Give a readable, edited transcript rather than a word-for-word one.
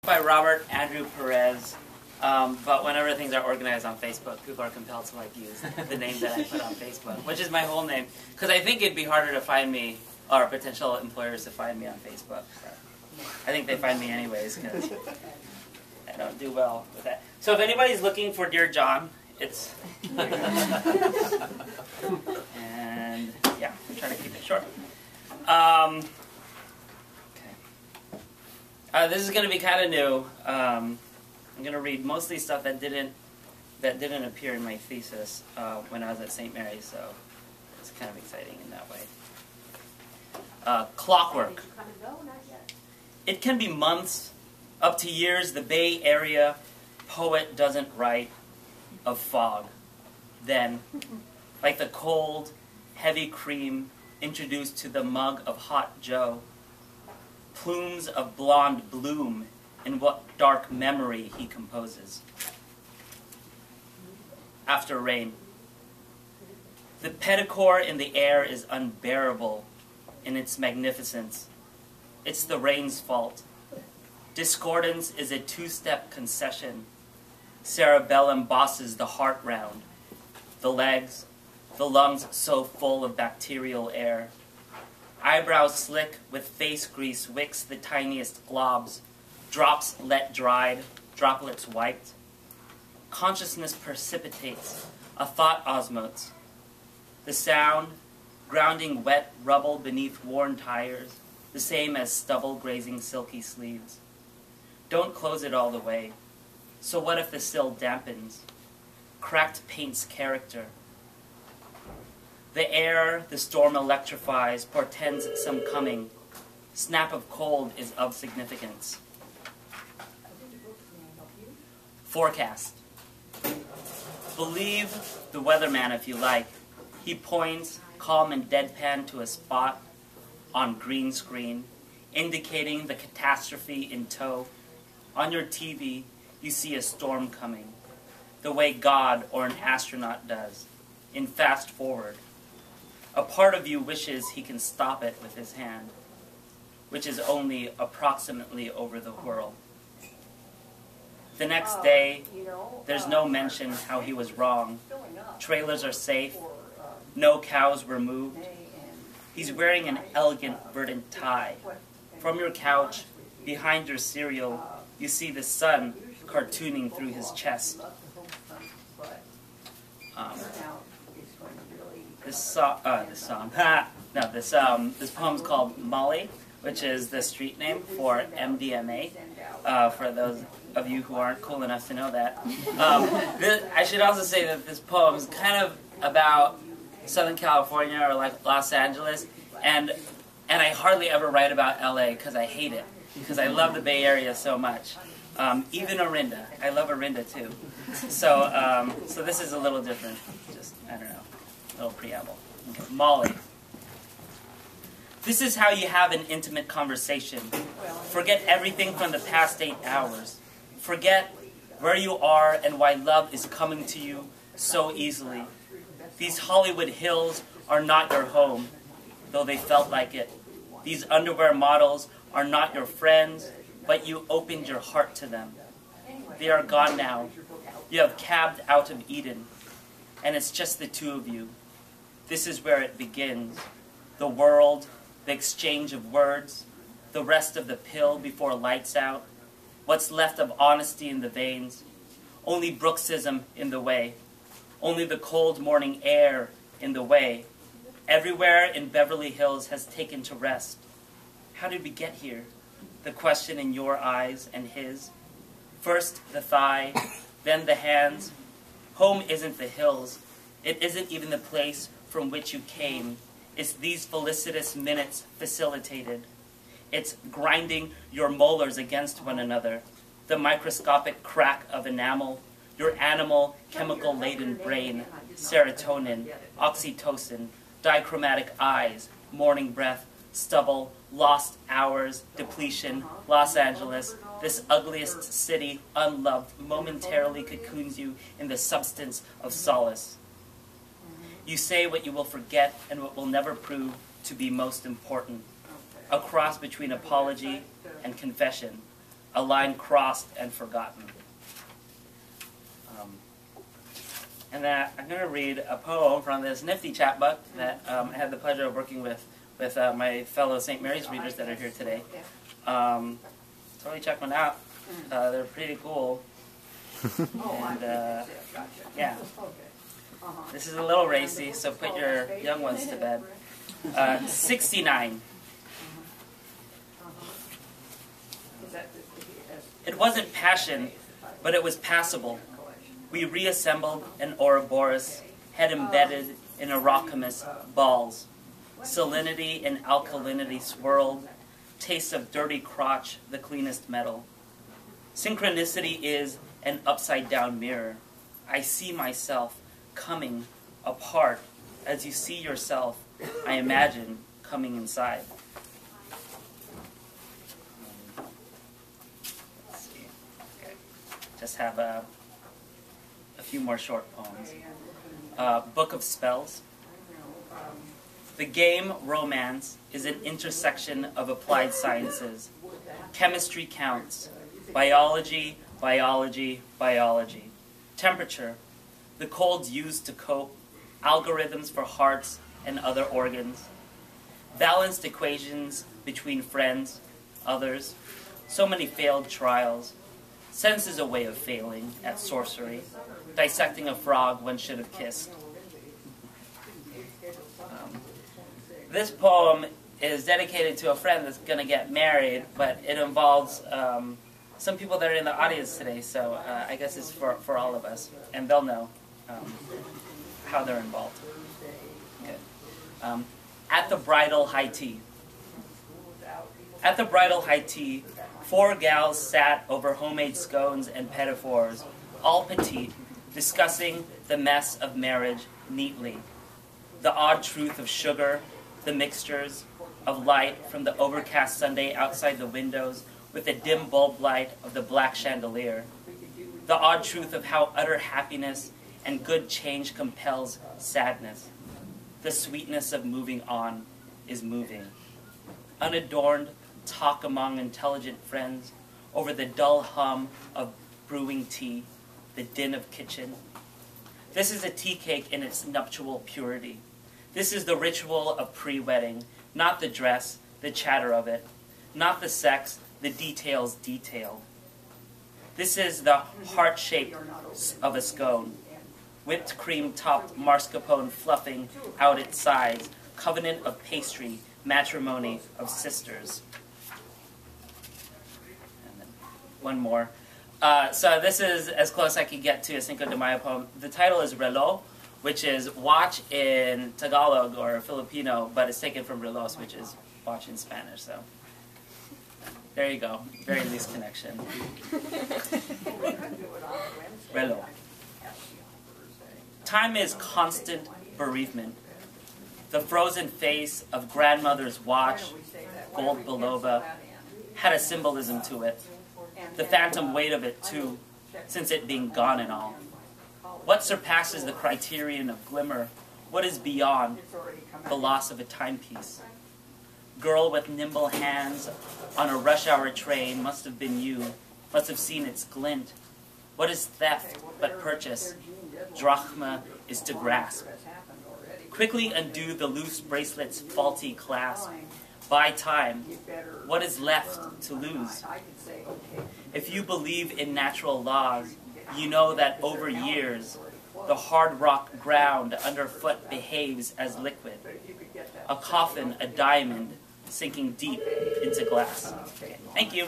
by Robert Andrew Perez. But whenever things are organized on Facebook, people are compelled to use the name that I put on Facebook, which is my whole name. Because I think it'd be harder to find me, or potential employers to find me on Facebook. But I think they find me anyways, because I don't do well with that. So if anybody's looking for Dear John, it's here. And yeah, I'm trying to keep it short. This is going to be kind of new. I'm going to read mostly stuff that didn't appear in my thesis when I was at St. Mary's, so it's kind of exciting in that way. Clockwork. It can be months, up to years, the Bay Area poet doesn't write of fog. Then, like the cold, heavy cream introduced to the mug of hot Joe, plumes of blonde bloom in what dark memory he composes. After rain. The petrichor in the air is unbearable in its magnificence. It's the rain's fault. Discordance is a two-step concession. Cerebellum bosses the heart round. The legs, the lungs so full of bacterial air. Eyebrows slick with face grease wicks the tiniest globs. Drops let dried, droplets wiped. Consciousness precipitates, a thought osmotes. The sound, grounding wet rubble beneath worn tires, the same as stubble grazing silky sleeves. Don't close it all the way. So what if the sill dampens? Cracked paint's character. The air the storm electrifies portends some coming. Snap of cold is of significance. Forecast. Believe the weatherman if you like. He points, calm and deadpan, to a spot on green screen, indicating the catastrophe in tow. On your TV, you see a storm coming, the way God or an astronaut does, in fast forward. A part of you wishes he can stop it with his hand, which is only approximately over the whirl. The next day, there's no mention how he was wrong. Trailers are safe. No cows were moved. He's wearing an elegant verdant tie. From your couch, behind your cereal, you see the sun cartooning through his chest. This poem's called Molly, which is the street name for MDMA, for those of you who aren't cool enough to know that. I should also say that this poem is kind of about Southern California or like Los Angeles, and I hardly ever write about LA because I hate it, because I love the Bay Area so much. Even Orinda. I love Orinda too. So this is a little different. Just, I don't know, a little preamble. Okay. Molly. This is how you have an intimate conversation. Forget everything from the past 8 hours. Forget where you are and why love is coming to you so easily. These Hollywood hills are not your home, though they felt like it. These underwear models are not your friends, but you opened your heart to them. They are gone now. You have cabbed out of Eden, and it's just the two of you. This is where it begins. The world, the exchange of words, the rest of the pill before lights out, what's left of honesty in the veins, only bruxism in the way, only the cold morning air in the way. Everywhere in Beverly Hills has taken to rest. How did we get here? The question in your eyes and his. First the thigh, then the hands. Home isn't the hills. It isn't even the place from which you came. It's these felicitous minutes facilitated. It's grinding your molars against one another, the microscopic crack of enamel, your animal, chemical-laden brain, serotonin, oxytocin, dichromatic eyes, morning breath, stubble, lost hours, depletion, Los Angeles, this ugliest city, unloved, momentarily cocoons you in the substance of solace. You say what you will forget and what will never prove to be most important. A cross between apology and confession. a line crossed and forgotten. And then I'm going to read a poem from this nifty chapbook that I had the pleasure of working with my fellow St. Mary's readers that are here today. Totally check one out. They're pretty cool. And yeah. This is a little racy, so put your young ones to bed. 69. It wasn't passion, but it was passable. We reassembled an Ouroboros, head embedded in Arachmus balls. Salinity and alkalinity swirled, taste of dirty crotch, the cleanest metal. Synchronicity is an upside-down mirror. I see myself coming apart. As you see yourself, I imagine coming inside. Let's see. Okay. Just have a few more short poems. Book of Spells. The game romance is an intersection of applied sciences. Chemistry counts. Biology, biology, biology. Temperature. The colds used to cope. Algorithms for hearts and other organs. Balanced equations between friends, others. So many failed trials. Sense is a way of failing at sorcery. Dissecting a frog one should have kissed. This poem is dedicated to a friend that's going to get married, but it involves some people that are in the audience today, so I guess it's for all of us, and they'll know how they're involved. Good. At the bridal high tea. At the bridal high tea, 4 gals sat over homemade scones and pinafores, all petite, discussing the mess of marriage neatly. The odd truth of sugar, the mixtures of light from the overcast Sunday outside the windows with the dim bulb light of the black chandelier. The odd truth of how utter happiness and good change compels sadness. The sweetness of moving on is moving. Unadorned talk among intelligent friends over the dull hum of brewing tea, the din of kitchen. This is a tea cake in its nuptial purity. This is the ritual of pre-wedding, not the dress, the chatter of it, not the sex, the details detailed. This is the heart shape of a scone, whipped cream topped mascarpone fluffing out its sides, covenant of pastry, matrimony of sisters. And then one more. So this is as close as I could get to a Cinco de Mayo poem. The title is Reloj, which is watch in Tagalog or Filipino, but it's taken from relos, which is watch in Spanish. So there you go. Very loose connection. Reloj. Time is constant bereavement. The frozen face of grandmother's watch, gold biloba, had a symbolism to it. The phantom weight of it, too, since it being gone and all. What surpasses the criterion of glimmer? What is beyond the loss of a timepiece? Girl with nimble hands on a rush-hour train must have been you, must have seen its glint. What is theft but purchase? Drachma is to grasp. Quickly undo the loose bracelet's faulty clasp. Buy time. What is left to lose? If you believe in natural laws, you know that over years, the hard rock ground underfoot behaves as liquid. A coffin, a diamond, sinking deep into glass. Okay, thank you.